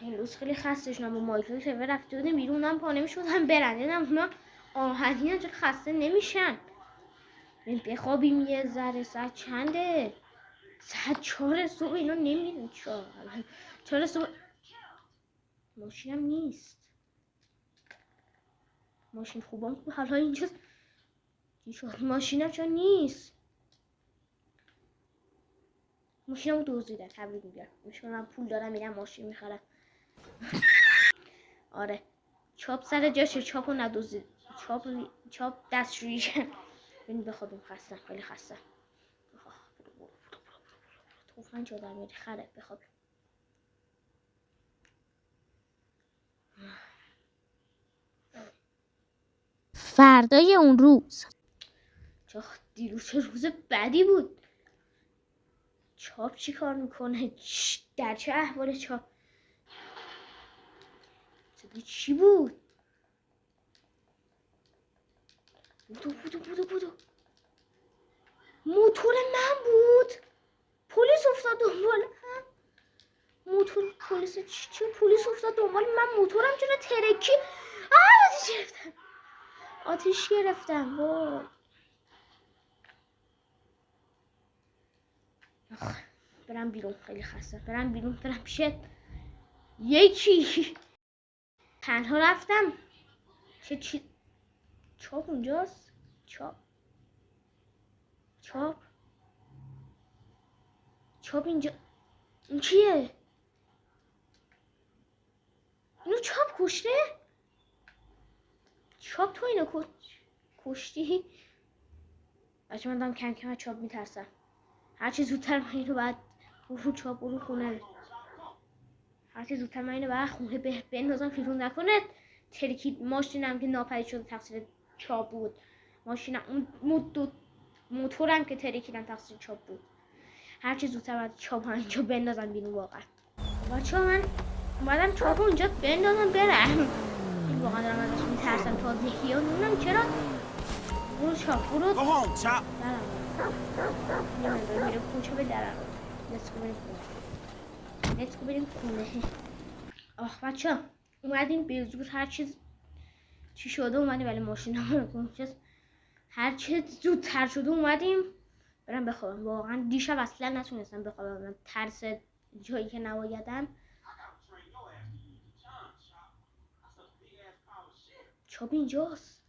امروز خیلی خسته شدم. با مایکل شوه رفته بودیم بیرون، هم پا نمی‌شدم برن. دیدم اونا آهنین چرا خسته نمیشن. بخوابیم یه ذره. ساعت چنده؟ ساعت 4 صبح. اینا نمیدونم 4 صبح. ماشینم نیست. ماشین خوبم حالا اینجاست. چی شد؟ ماشینم چرا نیست؟ ماشینمو دزدیدن. تبریک میگم. من پول دارم میرم ماشین میخرم. آره. چاپ سر جاشه. چاپو ندزدید. چاپ دستشویی کرد. ببین بخوابیم. خستم. خیلی خستم. توفن جا در میاد. خره بخوابیم. فردای اون روز دیروز چه روز بدی بود. چاپ چی کار میکنه؟ در چه احوال چاپ؟ چی بود؟ بودو موتور من بود. پلیس افتاد دنبال من. موتور پلیس چی پلیس افتاد دنبال من. موتورم چرا ترکی؟ آتیش گرفتم. وای. برم بیرون. خیلی خسته. برم بیرون. برم پیش یکی. تنها رفتم. چی چاپ اونجاست. چاپ اینجا. این چیه؟ اینو چاپ کشته؟ چاپ تو اینو کشتی؟ بچه من دارم کم کم از چاپ میترسم. هرچی زودتر من اینو باید چاپ برو خونه. هرچی زودتر من اینو باید خونه بندازم بیرون نکنه. ترکید. ماشینم که ناپدید شده تقصیر چاپ بود. ماشینم اون موتورم که ترکیدم تقصیر چاپ بود. هرچی زودتر باید چاپ اینجا بندازم بیرون. واقعا بچه من اومدم چاپ اونجا بندازم برم. واقعا دارم ازش میترسم. تازگی ها نمیدونم چرا. برو چاپ برو. درم نمیدونم میره کوچه به درم. نتکو بریم خونه. آخ بچه اومدیم به زور. هر چیز چی شده اومدیم. ولی ماشین هم هر چه زودتر شده اومدیم برم بخوابم. واقعا دیشب اصلا نتونستم بخوابم. من ترس جایی که نبایدم. چاپ اینجاست.